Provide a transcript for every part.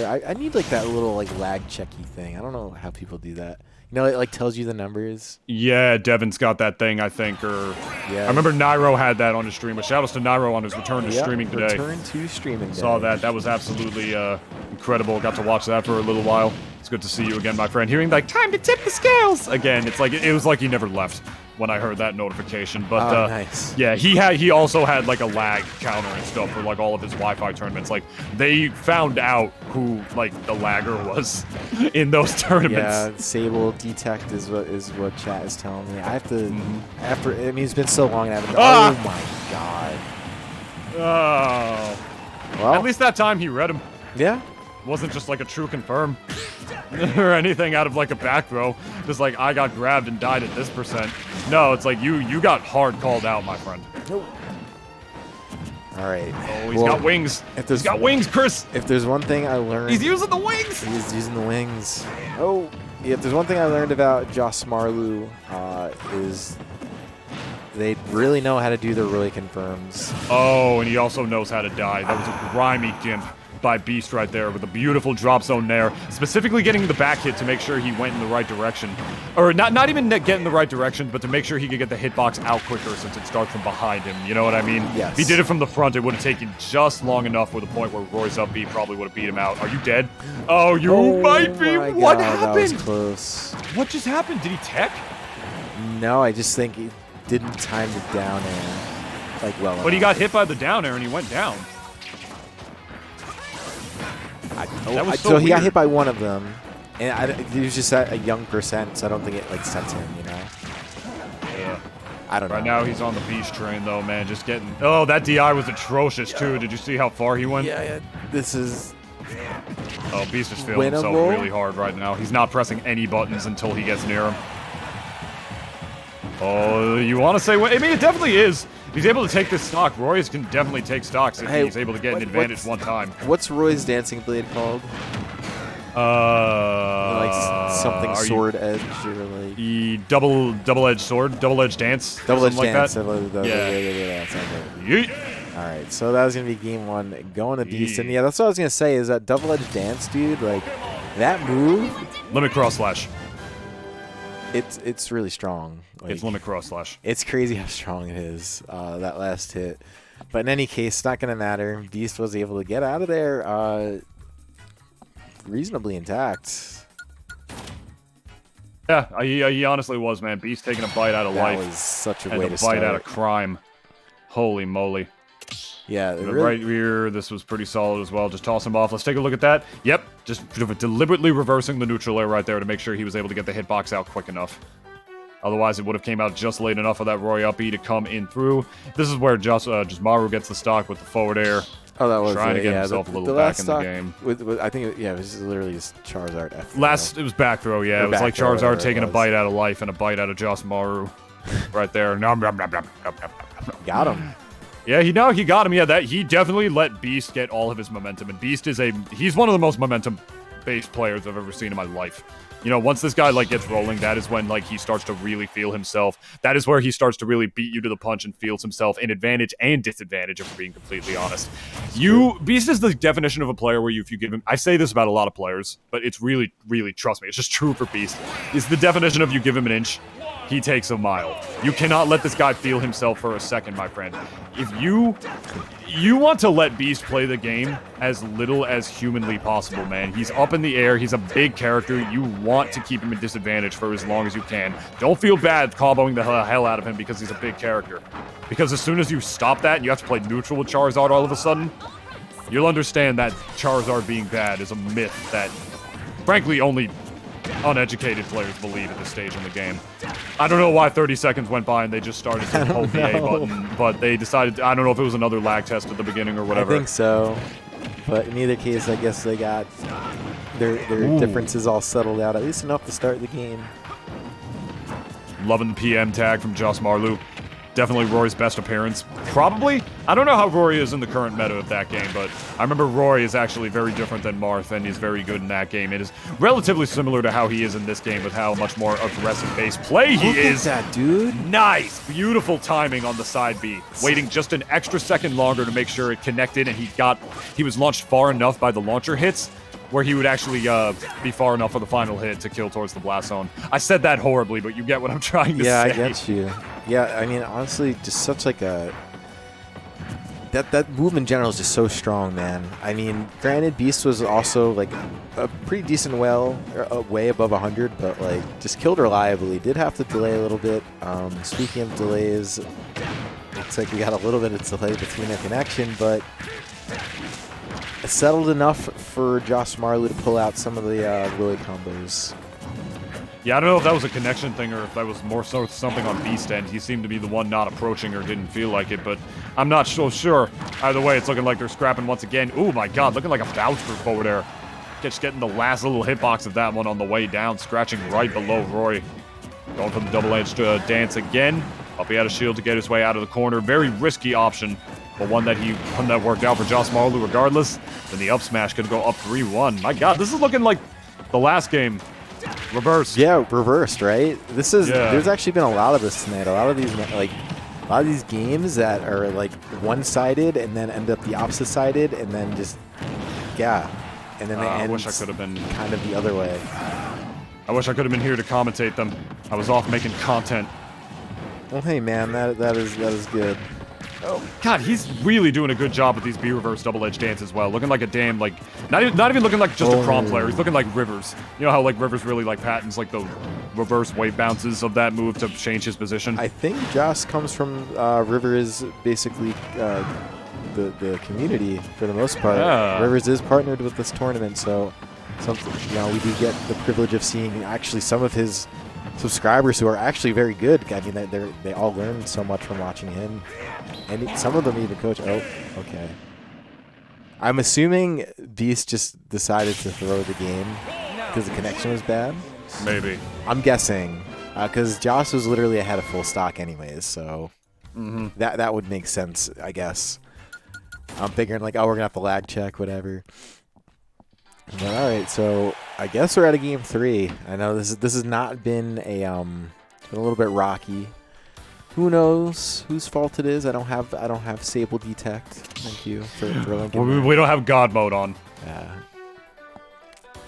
controller. I need like that little like lag checky thing. I don't know how people do that. You know, it like tells you the numbers. Yeah, Devin's got that thing, I think, or... Yeah. I remember Nairo had that on his stream, but shoutouts to Nairo on his return to streaming today. Return to streaming day. Saw that. That was absolutely incredible. Got to watch that for a little while. It's good to see you again, my friend. Hearing, like, time to tip the scales! Again, it's like, it was like he never left when I heard that notification. But, nice. Yeah, he also had, like, a lag counter and stuff for, like, all of his Wi-Fi tournaments. Like, they found out who, like, the lagger was in those tournaments. Yeah, Sable detect is what chat is telling me. I have to, I mean, it's been so long I haven't done. Oh, my God. Oh. Well, at least that time he read him. Yeah. Wasn't just like a true confirm or anything out of like a back row. Just like, I got grabbed and died at this %. No, it's like you got hard called out, my friend. Nope. All right. Oh, he's got wings. He's got wings, Chris. If there's one thing I learned... He's using the wings. He's using the wings. Oh, if there's one thing I learned about Josmarlu, is they really know how to do the really confirms. Oh, and he also knows how to die. That was a grimy gimp by Beast right there with a beautiful drop zone there, specifically getting the back hit to make sure he went in the right direction. Or not even get in the right direction, but to make sure he could get the hitbox out quicker since it starts from behind him. You know what I mean? Yes. If he did it from the front, it would have taken just long enough with a point where Roy's up B probably would have beat him out. Are you dead? Oh, you might be. My What God, happened? That was close. What just happened? Did he tech? No, I just think he didn't time the down air like well enough. But he got hit by the down air and he went down. So he got hit by one of them, and he was just at a young %, so I don't think it like sent him, you know? Yeah. I don't know. Right now he's on the Beast train though, man, just getting... Oh, that DI was atrocious too. Did you see how far he went? Yeah, this is... Oh, Beast is feeling himself really hard right now. He's not pressing any buttons until he gets near him. Oh, you want to say what? I mean, it definitely is. He's able to take this stock. Royce can definitely take stocks if he's able to get an advantage one time. What's Roy's dancing blade called? Like something sword edge or like... The double-edged sword? Double-edged dance? Double-edged dance? Like that? Yeah. Yeet. All right, so that was going to be game one. Going to Beast. And yeah, that's what I was going to say is that double-edged dance, dude, like that move... Limit cross slash. It's really strong. Like, it's limit cross slash. It's crazy how strong it is, that last hit. But in any case, it's not going to matter. Beast was able to get out of there reasonably intact. Yeah, he honestly was, man. Beast taking a bite out of life. That was such a way to start. And a bite out of crime. Holy moly. Yeah, right here, this was pretty solid as well. Just toss him off. Let's take a look at that. Yep, just deliberately reversing the neutral air right there to make sure he was able to get the hitbox out quick enough. Otherwise, it would have came out just late enough for that Roy up B to come in through. This is where Josmarlu gets the stock with the forward air. Oh, that was trying to get himself a little back in the game. I think, it was literally just Charizard F. It was back throw, yeah. It was like Charizard taking a bite out of life and a bite out of Josmarlu right there. Got him. Yeah, he got him. Yeah, he definitely let Beast get all of his momentum. And Beast he's one of the most momentum-based players I've ever seen in my life. You know, once this guy, like, gets rolling, that is when, like, he starts to really feel himself. That is where he starts to really beat you to the punch and feels himself in advantage and disadvantage, if we're being completely honest. Beast is the definition of a player where if you give him... I say this about a lot of players, but it's really, really, trust me, it's just true for Beast. It's the definition of you give him an inch, he takes a mile. You cannot let this guy feel himself for a second, my friend. If you want to let Beast play the game as little as humanly possible, man. He's up in the air. He's a big character. You want to keep him at disadvantage for as long as you can. Don't feel bad comboing the hell out of him because he's a big character. Because as soon as you stop that and you have to play neutral with Charizard all of a sudden, you'll understand that Charizard being bad is a myth that, frankly, only uneducated players believe at this stage in the game. I don't know why 30 seconds went by and they just started to hold the A button, but they decided, I don't know if it was another lag test at the beginning or whatever. I think so. But in either case, I guess they got their differences all settled out, at least enough to start the game. Loving the PM tag from Josmarlu. Definitely Rory's best appearance. Probably. I don't know how Rory is in the current meta of that game, but I remember Rory is actually very different than Marth, and he's very good in that game. It is relatively similar to how he is in this game with how much more aggressive-based play he is. Look at that, dude. Nice. Beautiful timing on the side B. Waiting just an extra second longer to make sure it connected, and he was launched far enough by the launcher hits where he would actually be far enough for the final hit to kill towards the blast zone. I said that horribly, but you get what I'm trying to say. Yeah, I get you. Yeah, I mean, honestly, just such like a... That move in general is just so strong, man. I mean, granted, Beast was also like a pretty decent way above 100, but like just killed reliably. Did have to delay a little bit. Speaking of delays, looks like we got a little bit of delay between the connection, but it settled enough for Josmarlu to pull out some of the Willy combos. Yeah, I don't know if that was a connection thing or if that was more so something on Beast end. He seemed to be the one not approaching or didn't feel like it, but I'm not so sure. Either way, it's looking like they're scrapping once again. Oh my god, looking like a bounce group over there. Just getting the last little hitbox of that one on the way down, scratching right below Roy. Going for the double-edged dance again. Up he had a shield to get his way out of the corner. Very risky option, but one that worked out for Josmarlu regardless. Then the up smash could go up 3-1. My god, this is looking like the last game. Reversed. Yeah, reversed, right? This is there's actually been a lot of this tonight. A lot of these games that are like one-sided and then end up the opposite-sided and then just and then they end. I wish I could have been kind of the other way. I wish I could have been here to commentate them. I was off making content. Well, hey man, that is good. Oh, God, he's really doing a good job with these B-reverse double-edged dance as well. Looking like a damn, like, not even looking like just a Chrom player. He's looking like Rivers. You know how, like, Rivers really, like, patents, like, the reverse wave bounces of that move to change his position? I think Joss comes from Rivers, basically, the community, for the most part. Yeah. Rivers is partnered with this tournament, so, we do get the privilege of seeing, actually, some of his subscribers who are actually very good. I mean, they all learn so much from watching him. And some of them even coach. Oh, okay. I'm assuming Beast just decided to throw the game because the connection was bad. Maybe. I'm guessing because Joss was literally ahead of full stock anyways, so that would make sense, I guess. I'm figuring like, oh, we're gonna have to lag check, whatever. But all right, so I guess we're at a game 3. I know this has not been it's been a little bit rocky. Who knows whose fault it is? I don't have Sable Detect. Thank you for linking. Well, we don't have God mode on. Yeah.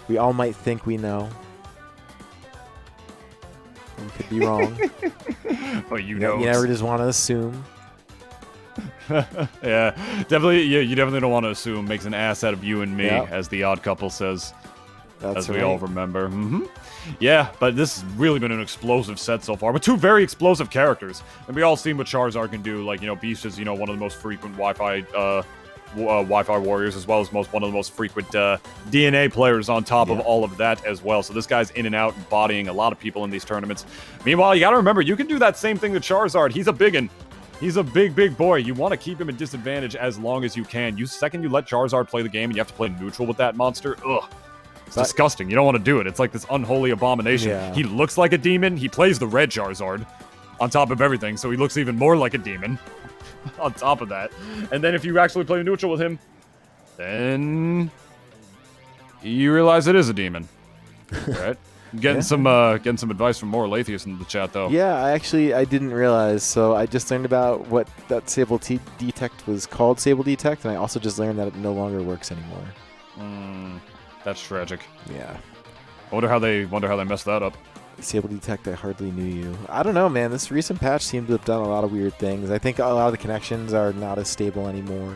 We all might think we know. We could be wrong. But you know. You never just want to assume. Yeah, definitely. Yeah, you definitely don't want to assume. Makes an ass out of you and me, as the Odd Couple says. That's as we all remember. Yeah, but this has really been an explosive set so far, with 2 very explosive characters. And we all seen what Charizard can do. Like, Beast is, one of the most frequent Wi-Fi warriors, as well as one of the most frequent DNA players on top of all of that as well. So this guy's in and out, bodying a lot of people in these tournaments. Meanwhile, you gotta remember, you can do that same thing to Charizard. He's a biggin'. He's a big boy. You want to keep him at disadvantage as long as you can. Second you let Charizard play the game and you have to play neutral with that monster, ugh. It's disgusting. You don't want to do it. It's like this unholy abomination. Yeah. He looks like a demon. He plays the red Charizard on top of everything, so he looks even more like a demon on top of that. And then if you actually play neutral with him, then you realize it is a demon. Right? Getting some advice from more Lathius in the chat, though. Yeah, I didn't realize. So I just learned about what that Sable Detect was called, Sable Detect, and I also just learned that it no longer works anymore. That's tragic. Yeah. I wonder how they messed that up. Sable Detect, I hardly knew you. I don't know, man. This recent patch seemed to have done a lot of weird things. I think a lot of the connections are not as stable anymore.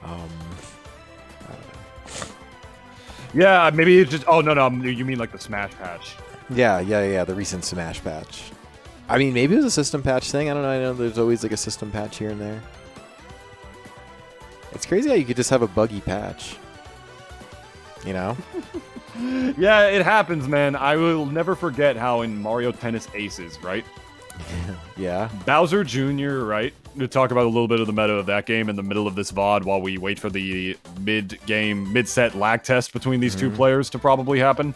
I don't know. Yeah, maybe it's just... Oh, no, you mean like the Smash patch. Yeah, the recent Smash patch. I mean, maybe it was a system patch thing. I don't know. I know there's always like a system patch here and there. It's crazy how you could just have a buggy patch. Yeah, it happens, man. I will never forget how in Mario Tennis Aces, right? Yeah. Bowser Jr., right? To talk about a little bit of the meta of that game in the middle of this VOD while we wait for the mid-set lag test between these 2 players to probably happen.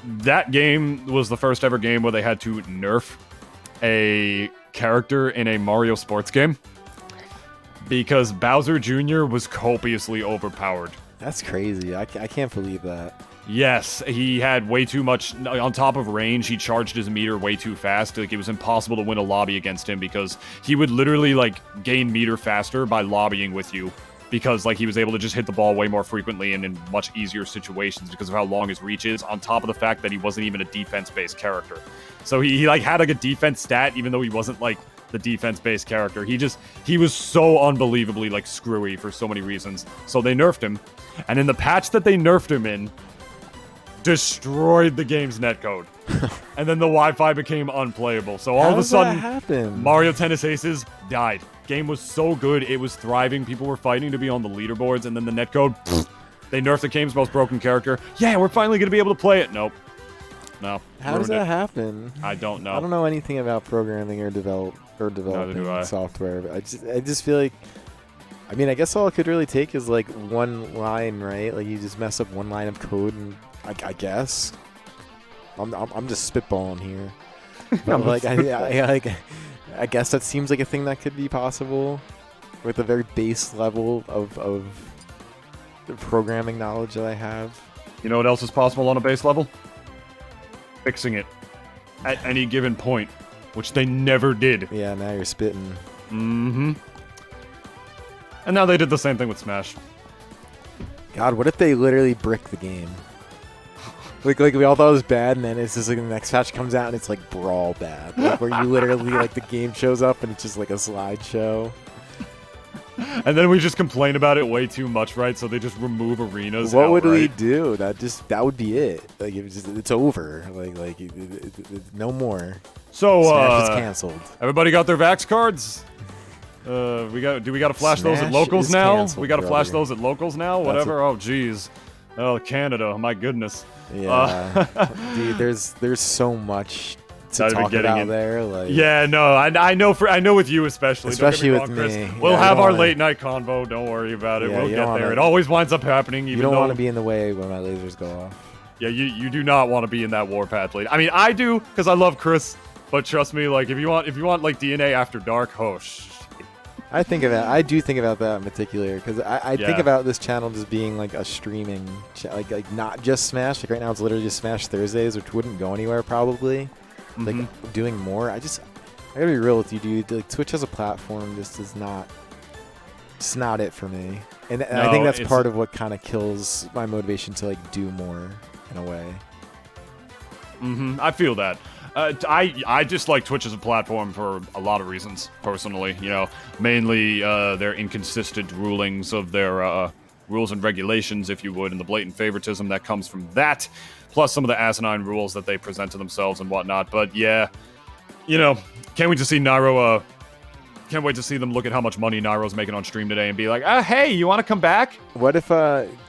That game was the first ever game where they had to nerf a character in a Mario sports game because Bowser Jr. was copiously overpowered. That's crazy. I can't believe that. Yes, he had way too much. On top of range, he charged his meter way too fast. Like, it was impossible to win a lobby against him because he would literally, like, gain meter faster by lobbying with you because like he was able to just hit the ball way more frequently and in much easier situations because of how long his reach is, on top of the fact that he wasn't even a defense-based character. So he like had like a defense stat even though he wasn't like the defense-based character. He was so unbelievably like screwy for so many reasons. So they nerfed him, and in the patch that they nerfed him in, destroyed the game's netcode. And then the Wi-Fi became unplayable. So all of a sudden, Mario Tennis Aces died. Game was so good, it was thriving. People were fighting to be on the leaderboards, and then the netcode, they nerfed the game's most broken character. Yeah, we're finally going to be able to play it. Nope. No. How does that happen? I don't know. I don't know anything about programming or developing software. But I just feel like, I mean, I guess all it could really take is like one line, right? Like you just mess up one line of code, and I guess I'm just spitballing here. But like I guess that seems like a thing that could be possible with a very base level of the programming knowledge that I have. You know what else is possible on a base level? Fixing it at any given point, which they never did. Yeah, now you're spitting. Mm-hmm. And now they did the same thing with Smash. God, what if they literally brick the game? Like we all thought it was bad, and then it's just like the next patch comes out and it's like Brawl bad. Like where you literally like the game shows up and it's just like a slideshow. And then we just complain about it way too much, right? So they just remove arenas. What would we do? That would be it. Like it's over. Like no more. So Smash is canceled. Everybody got their Vax cards? Do we got to flash those at locals now? We got to flash those at locals now? Whatever. Oh jeez. Oh, Canada. My goodness. Yeah. Dude, there's so much to talk about there. Like, yeah, no, I know with you especially with me. Chris. Yeah, we'll have our late night convo. Don't worry about it. Yeah, we'll get there. It always winds up happening. You don't want to be in the way when my lasers go off. Yeah, you do not want to be in that warpath lane. I mean, I do because I love Chris, but trust me, like if you want like DNA after dark, I do think about that in particular because I think about this channel just being like a streaming, like not just Smash. Like right now, it's literally just Smash Thursdays, which wouldn't go anywhere probably. Like doing more. I gotta be real with you, dude. Like Twitch as a platform just is not. It's not it for me, and I think that's part of what kind of kills my motivation to like do more in a way. I feel that. I just like Twitch as a platform for a lot of reasons, personally. You know, mainly their inconsistent rulings of their rules and regulations, if you would, and the blatant favoritism that comes from that, plus some of the asinine rules that they present to themselves and whatnot. But yeah, you know, can't wait to see Nairo. Can't wait to see them look at how much money Nairo's making on stream today and be like, hey, you want to come back? What if,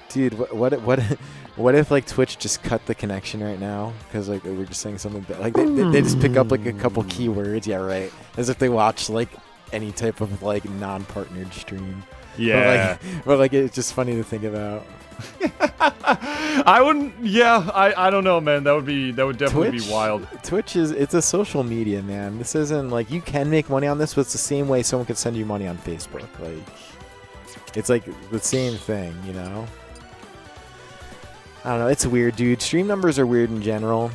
dude, what if like Twitch just cut the connection right now because like we're just saying something bad. Like they just pick up like a couple keywords, yeah, right, as if they watch like any type of like non-partnered stream. Yeah, but like it's just funny to think about. I wouldn't. Yeah, I don't know, man. That would definitely be wild. Twitch it's a social media, man. This isn't like you can make money on this, but it's the same way someone could send you money on Facebook. Like it's like the same thing, you know. I don't know. It's weird, dude. Stream numbers are weird in general,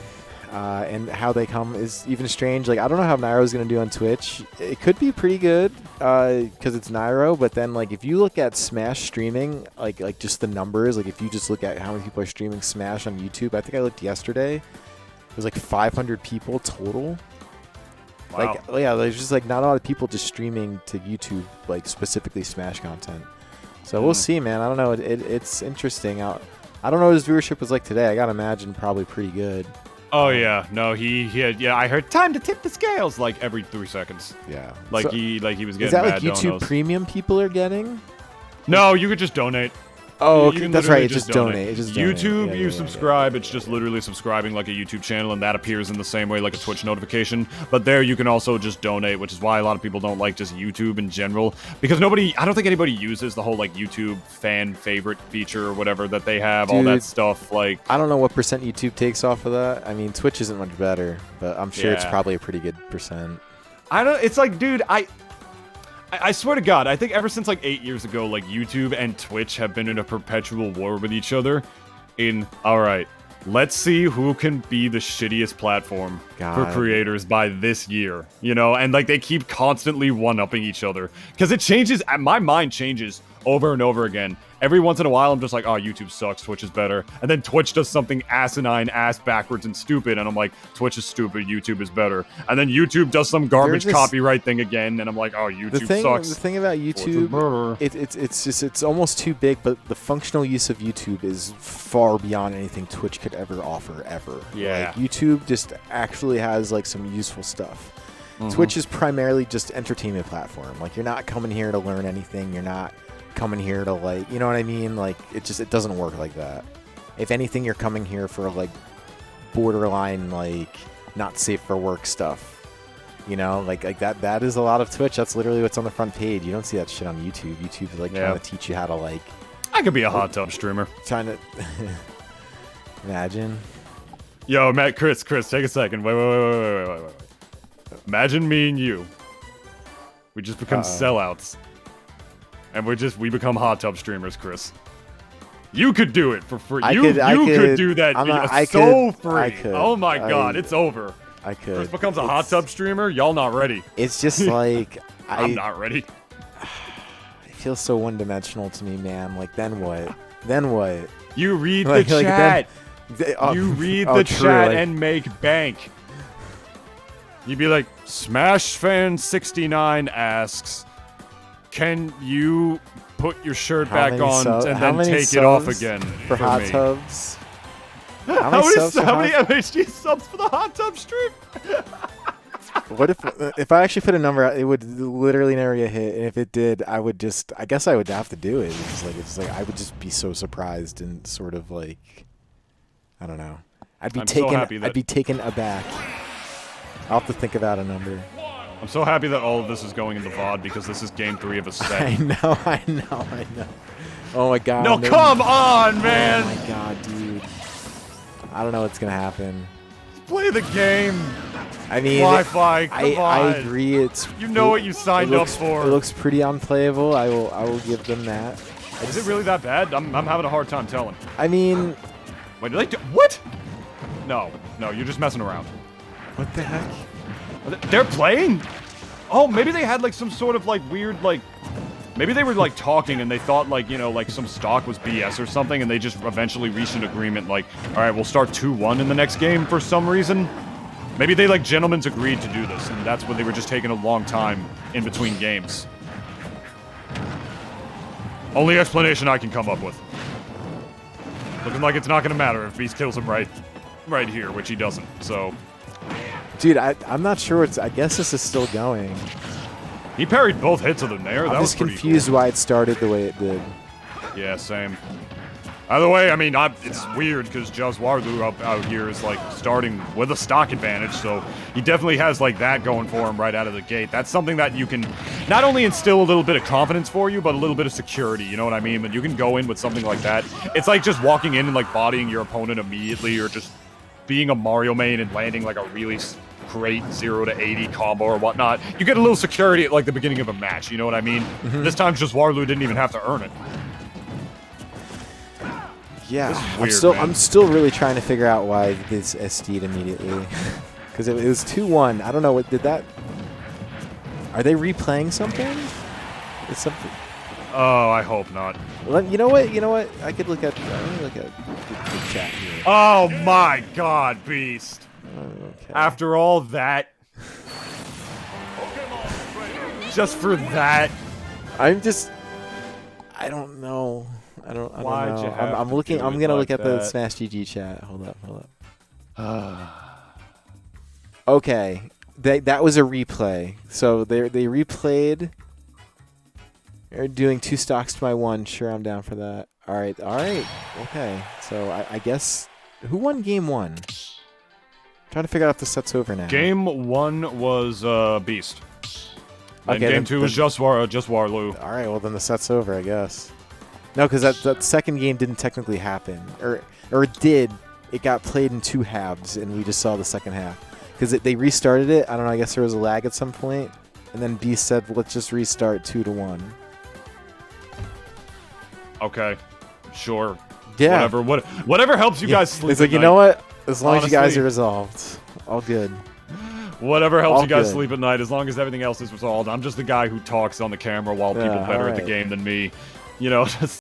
and how they come is even strange. Like I don't know how Nairo's gonna do on Twitch. It could be pretty good because it's Nairo, but then like if you look at Smash streaming, like just the numbers, like if you just look at how many people are streaming Smash on YouTube, I think I looked yesterday. It was like 500 people total. Wow. Like yeah, there's just like not a lot of people just streaming to YouTube, like specifically Smash content. So we'll see, man. I don't know. It's interesting. I don't know what his viewership was like today. I gotta imagine probably pretty good. Oh yeah, no, he had. Yeah, I heard time to tip the scales like every 3 seconds. Yeah, like so, he was getting. Is that mad like YouTube donos. Premium people are getting? No, you could just donate. Oh, okay. That's right. It's just donate. YouTube, yeah, you subscribe. It's just literally subscribing like a YouTube channel, and that appears in the same way like a Twitch notification. But there, you can also just donate, which is why a lot of people don't like just YouTube in general, because I don't think anybody uses the whole like YouTube fan favorite feature or whatever that they have. Dude, all that stuff. Like I don't know what percent YouTube takes off of that. I mean, Twitch isn't much better, but I'm sure it's probably a pretty good percent. It's like, dude, I swear to God, I think ever since like 8 years ago, like YouTube and Twitch have been in a perpetual war with each other. All right, let's see who can be the shittiest platform for creators by this year, you know? And like they keep constantly one-upping each other because it changes. My mind changes over and over again. Every once in a while, I'm just like, oh, YouTube sucks, Twitch is better. And then Twitch does something asinine, ass backwards, and stupid, and I'm like, Twitch is stupid, YouTube is better. And then YouTube does some garbage copyright thing again, and I'm like, oh, YouTube sucks. The thing about YouTube, it's almost too big, but the functional use of YouTube is far beyond anything Twitch could ever offer, ever. Yeah. Like, YouTube just actually has like some useful stuff. Twitch is primarily just entertainment platform. Like, you're not coming here to learn anything. You're not coming here to, like, you know what I mean? Like, it doesn't work like that. If anything, you're coming here for like borderline, like, not safe for work stuff. You know, like that is a lot of Twitch. That's literally what's on the front page. You don't see that shit on YouTube. YouTube's like trying to teach you how to, like, I could be a hot tub streamer. Trying to imagine. Yo, Matt, Chris, take a second. Wait. Imagine me and you. We just become sellouts. And we become hot tub streamers, Chris. You could do it for free. You could do that free. Oh my god, it's over. I could. Chris becomes a hot tub streamer. Y'all not ready. It's just like I'm not ready. It feels so one-dimensional to me, man. Like, then what? Then what? You read the chat. You read the chat and make bank. You'd be like, SmashFan69 asks, can you put your shirt back on and then take it off again for hot tubs? How many MHG subs for the hot tub stream? What if I actually put a number out, it would literally never get hit, and if it did, I guess I would have to do it. It's like I would just be so surprised and sort of like, I don't know. I'd be taken aback. I'll have to think about a number. I'm so happy that all of this is going into VOD because this is game 3 of a set. I know. Oh my god. No, come on, man! Oh my god, dude. I don't know what's gonna happen. Play the game. I mean, Wi-Fi, come on. I agree. You know what you signed up for. It looks pretty unplayable. I will give them that. Is it really that bad? I'm having a hard time telling. I mean, wait, did they do what? No, you're just messing around. What the heck? They're playing? Oh, maybe they had like some sort of like weird like, maybe they were like talking and they thought like, you know, like some stock was BS or something, and they just eventually reached an agreement like, all right, we'll start 2-1 in the next game for some reason. Maybe they like gentlemen's agreed to do this, and that's when they were just taking a long time in between games. Only explanation I can come up with. Looking like it's not gonna matter if Beast kills him right here, which he doesn't, so. Dude, I'm not sure I guess this is still going. He parried both hits of the Nair. I'm just confused why it started the way it did. Yeah, same. Either way, I mean, it's weird because Josmarlu out here is like starting with a stock advantage, so he definitely has like that going for him right out of the gate. That's something that you can not only instill a little bit of confidence for you, but a little bit of security, you know what I mean? But you can go in with something like that. It's like just walking in and like bodying your opponent immediately, or just being a Mario main and landing like a really great 0 to 80 combo or whatnot. You get a little security at like the beginning of a match, you know what I mean? This time Josmarlu didn't even have to earn it. Yeah, weird, I'm still really trying to figure out why this SD'd immediately. Because it was 2-1. I don't know, what did that... Are they replaying something? It's something... Oh, I hope not. You know what? I could look at... Let me look at the chat here. Oh my god, Beast. Okay. After all that... just for that... I don't know. I don't know. I'm looking. I'm gonna look at the Smash GG chat. Hold up. Okay, that was a replay. So they replayed. They're doing 2 stocks to my 1. Sure, I'm down for that. All right. Okay. So I guess who won game 1? Trying to figure out if the set's over now. Game 1 was Beast. And okay, game 2 was Josmarlu. All right. Well, then the set's over, I guess. No, because that second game didn't technically happen, or it did. It got played in 2 halves, and we just saw the second half because they restarted it. I don't know. I guess there was a lag at some point, and then Beast said, "Let's just restart 2-1." Okay, sure. Yeah. Whatever helps you guys sleep. It's like, at you night. know what? As long as you guys Honestly. are resolved, all good. Whatever helps All you guys good. sleep at night, as long as everything else is resolved. I'm just the guy who talks on the camera while people Yeah, better at the alright. game than me. You know, just